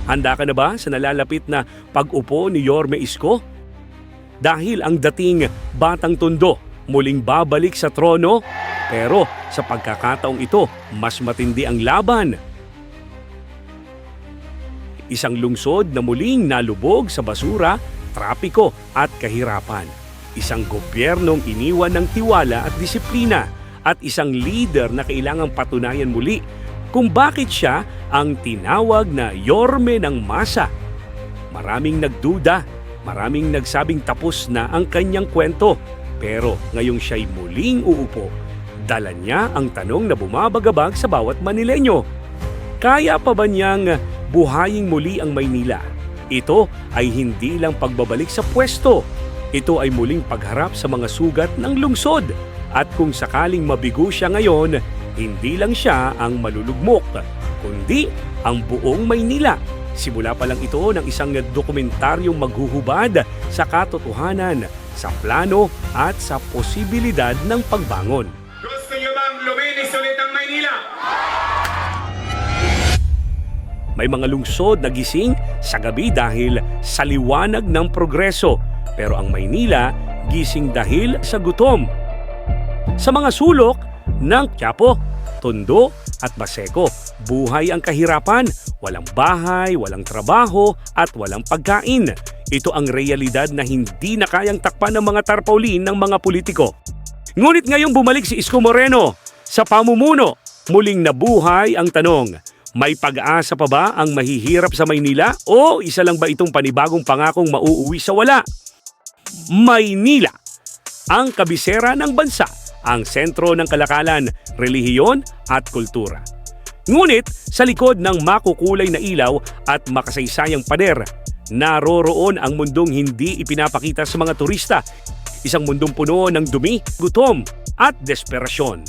Handa ka na ba sa nalalapit na pag-upo ni Yorme Isko? Dahil ang dating Batang Tondo muling babalik sa trono, pero sa pagkakataong ito, mas matindi ang laban. Isang lungsod na muling nalubog sa basura, trapiko at kahirapan. Isang gobyernong iniwan ng tiwala at disiplina at isang leader na kailangang patunayan muli kung bakit siya ang tinawag na Yorme ng Masa. Maraming nagduda, maraming nagsabing tapos na ang kanyang kwento. Pero ngayong siya'y muling uupo, dala niya ang tanong na bumabagabag sa bawat Manileño. Kaya pa ba niyang buhayin muli ang Maynila? Ito ay hindi lang pagbabalik sa pwesto. Ito ay muling pagharap sa mga sugat ng lungsod. At kung sakaling mabigo siya ngayon, hindi lang siya ang malulugmok, kundi ang buong Maynila. Simula pa lang ito ng isang dokumentaryong maghuhubad sa katotohanan, sa plano at sa posibilidad ng pagbangon. Gusto niyo bang luminis ulit ang Maynila? May mga lungsod na gising sa gabi dahil sa liwanag ng progreso, pero ang Maynila gising dahil sa gutom. Sa mga sulok ng Quiapo, Tondo at Baseco, buhay ang kahirapan, walang bahay, walang trabaho at walang pagkain. Ito ang realidad na hindi na kayang takpan ng mga tarpaulin ng mga politiko. Ngunit ngayong bumalik si Isko Moreno sa pamumuno, muling nabuhay ang tanong, may pag-asa pa ba ang mahihirap sa Maynila o isa lang ba itong panibagong pangakong mauuwi sa wala? Maynila, ang kabisera ng bansa, ang sentro ng kalakalan, relihiyon at kultura. Ngunit sa likod ng makukulay na ilaw at makasaysayang pader, naroroon ang mundong hindi ipinapakita sa mga turista. Isang mundong puno ng dumi, gutom at desperasyon.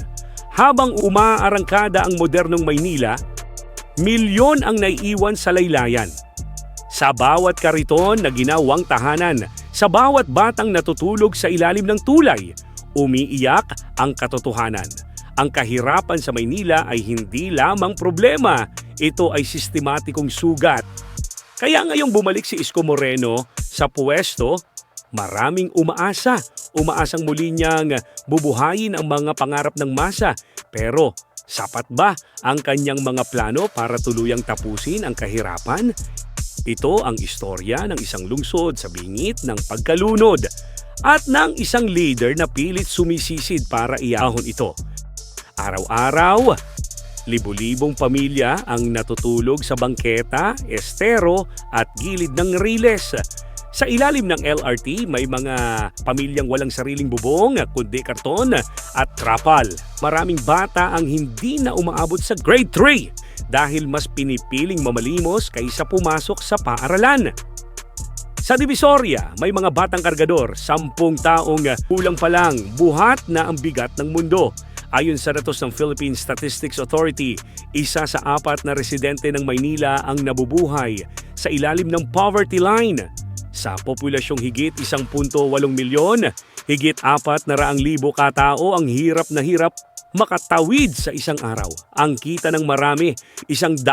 Habang umaarangkada ang modernong Maynila, milyon ang naiiwan sa laylayan. Sa bawat kariton na ginawang tahanan, sa bawat batang natutulog sa ilalim ng tulay, umiiyak ang katotohanan. Ang kahirapan sa Maynila ay hindi lamang problema, ito ay sistematikong sugat. Kaya ngayong bumalik si Isko Moreno sa puwesto, maraming umaasa. Umaasang muli niyang bubuhayin ang mga pangarap ng masa. Pero sapat ba ang kanyang mga plano para tuluyang tapusin ang kahirapan? Ito ang istorya ng isang lungsod sa bingit ng pagkalunod at ng isang leader na pilit sumisisid para iahon ito. Araw-araw, libu-libong pamilya ang natutulog sa bangketa, estero at gilid ng riles. Sa ilalim ng LRT, may mga pamilyang walang sariling bubong, kundi karton at trapal. Maraming bata ang hindi na umaabot sa grade 3 dahil mas pinipiling mamalimos kaysa pumasok sa paaralan. Sa Divisoria, may mga batang kargador, 10 taong kulang pa lang, buhat na ang bigat ng mundo. Ayon sa datos ng Philippine Statistics Authority, 1 sa 4 na residente ng Maynila ang nabubuhay sa ilalim ng poverty line. Sa populasyong higit 1.8 milyon, higit 400,000 katao ang hirap na hirap makatawid sa isang araw. Ang kita ng marami, 100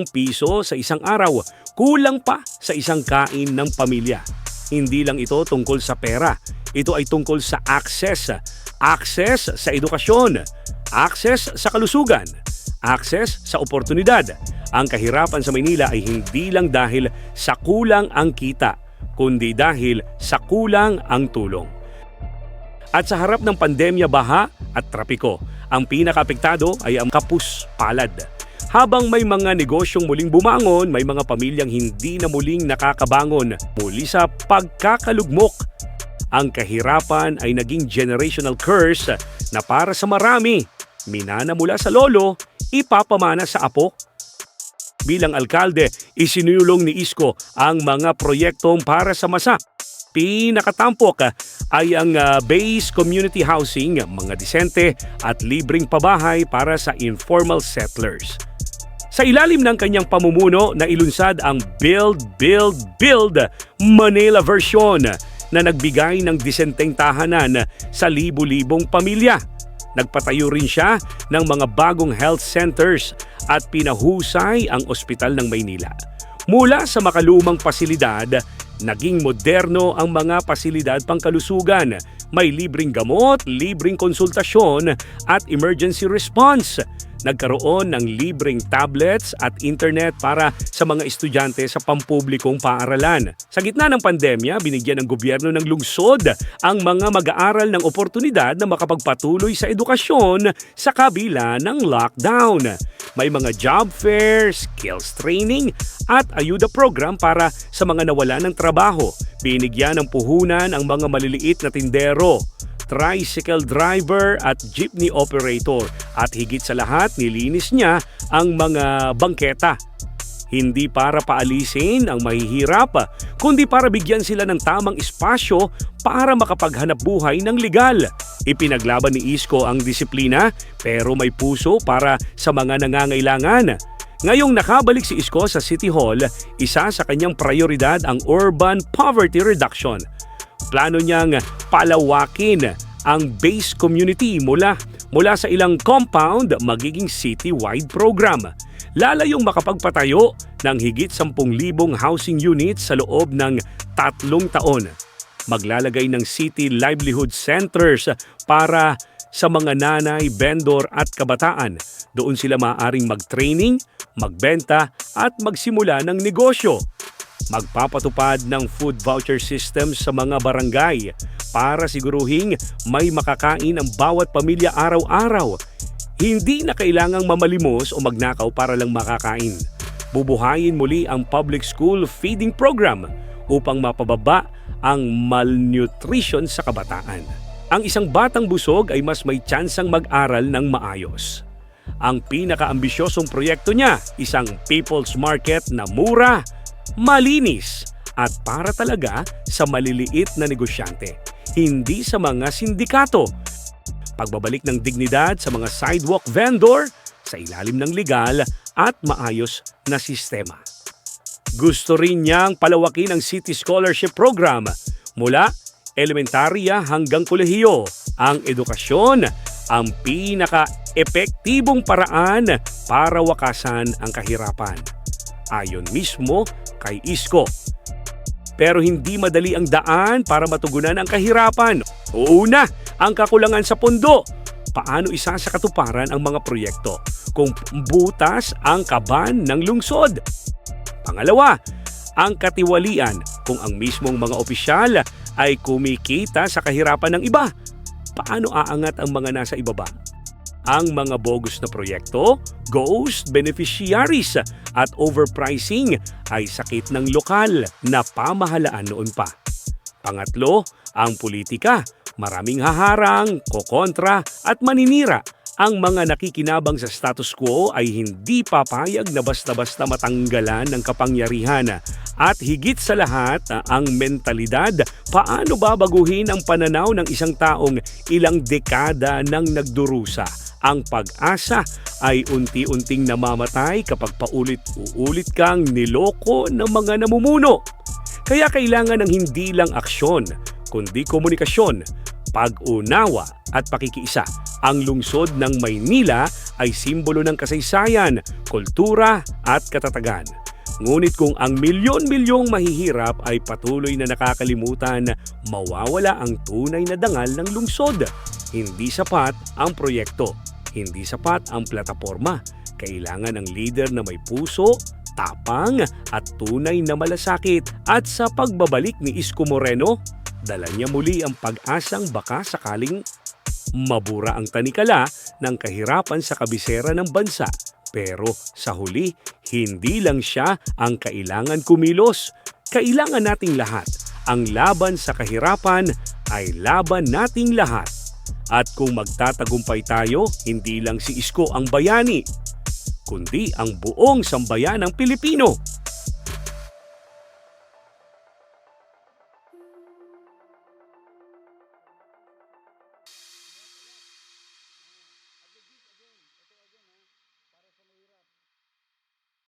piso sa isang araw, kulang pa sa isang kain ng pamilya. Hindi lang ito tungkol sa pera, ito ay tungkol sa access. Access sa edukasyon, access sa kalusugan, access sa oportunidad. Ang kahirapan sa Maynila ay hindi lang dahil sa kulang ang kita, kundi dahil sa kulang ang tulong. At sa harap ng pandemya, baha at trapiko, ang pinakaapektado ay ang kapus palad. Habang may mga negosyong muling bumangon, may mga pamilyang hindi na muling nakakabangon muli sa pagkakalugmok. Ang kahirapan ay naging generational curse na para sa marami, minana mula sa lolo, ipapamana sa apo. Bilang alkalde, isinulong ni Isko ang mga proyektong para sa masa. Pinakatampok ay ang base community housing, mga disente at libreng pabahay para sa informal settlers. Sa ilalim ng kanyang pamumuno na ilunsad ang Build, Build, Build Manila version na nagbigay ng disenteng tahanan sa libu-libong pamilya. Nagpatayo rin siya ng mga bagong health centers at pinahusay ang ospital ng Maynila. Mula sa makalumang pasilidad, naging moderno ang mga pasilidad pangkalusugan. May libreng gamot, libreng konsultasyon at emergency response. Nagkaroon ng libreng tablets at internet para sa mga estudyante sa pampublikong paaralan. Sa gitna ng pandemya, binigyan ng gobyerno ng lungsod ang mga mag-aaral ng oportunidad na makapagpatuloy sa edukasyon sa kabila ng lockdown. May mga job fair, skills training at ayuda program para sa mga nawala ng trabaho. Binigyan ng puhunan ang mga maliliit na tindero, tricycle driver at jeepney operator at higit sa lahat nilinis niya ang mga bangketa. Hindi para paalisin ang mahihirap, kundi para bigyan sila ng tamang espasyo para makapaghanap buhay ng legal. Ipinaglaban ni Isko ang disiplina pero may puso para sa mga nangangailangan. Ngayong nakabalik si Isko sa City Hall, isa sa kanyang prioridad ang urban poverty reduction. Plano niyang palawakin ang base community mula sa ilang compound magiging city-wide program. Lalayong makapagpatayo ng higit 10,000 housing units sa loob ng 3 taon. Maglalagay ng city livelihood centers para sa mga nanay, vendor at kabataan. Doon sila maaaring mag-training, magbenta at magsimula ng negosyo. Magpapatupad ng food voucher system sa mga barangay para siguruhing may makakain ang bawat pamilya araw-araw. Hindi na kailangang mamalimos o magnakaw para lang makakain. Bubuhayin muli ang public school feeding program upang mapababa ang malnutrition sa kabataan. Ang isang batang busog ay mas may tsansang mag-aral ng maayos. Ang pinakaambisyosong proyekto niya, isang people's market na mura, malinis at para talaga sa maliliit na negosyante, hindi sa mga sindikato. Pagbabalik ng dignidad sa mga sidewalk vendor sa ilalim ng legal at maayos na sistema. Gusto rin niyang palawakin ang City Scholarship Program mula elementarya hanggang kolehiyo. Ang edukasyon ang pinaka-epektibong paraan para wakasan ang kahirapan. Ayon mismo kay Isko. Pero hindi madali ang daan para matugunan ang kahirapan. Una, ang kakulangan sa pondo. Paano isa sa katuparan ang mga proyekto kung butas ang kaban ng lungsod? Pangalawa, ang katiwalian kung ang mismong mga opisyal ay kumikita sa kahirapan ng iba. Paano aangat ang mga nasa ibaba? Ang mga bogus na proyekto, ghost beneficiaries at overpricing ay sakit ng lokal na pamahalaan noon pa. Pangatlo, ang politika. Maraming haharang, kokontra at maninira. Ang mga nakikinabang sa status quo ay hindi papayag na basta-basta matanggalan ng kapangyarihan. At higit sa lahat, ang mentalidad, paano babaguhin ang pananaw ng isang taong ilang dekada nang nagdurusa. Ang pag-asa ay unti-unting namamatay kapag paulit-uulit kang niloko ng mga namumuno. Kaya kailangan ng hindi lang aksyon, kundi komunikasyon, pag-unawa at pakikiisa. Ang lungsod ng Maynila ay simbolo ng kasaysayan, kultura at katatagan. Ngunit kung ang milyon-milyong mahihirap ay patuloy na nakakalimutan, mawawala ang tunay na dangal ng lungsod. Hindi sapat ang proyekto, hindi sapat ang plataporma. Kailangan ng leader na may puso, tapang at tunay na malasakit. At sa pagbabalik ni Isko Moreno, dala niya muli ang pag-asang baka sakaling mabura ang tanikala ng kahirapan sa kabisera ng bansa. Pero sa huli, hindi lang siya ang kailangan kumilos. Kailangan nating lahat. Ang laban sa kahirapan ay laban nating lahat. At kung magtatagumpay tayo, hindi lang si Isko ang bayani, kundi ang buong sambayanang Pilipino.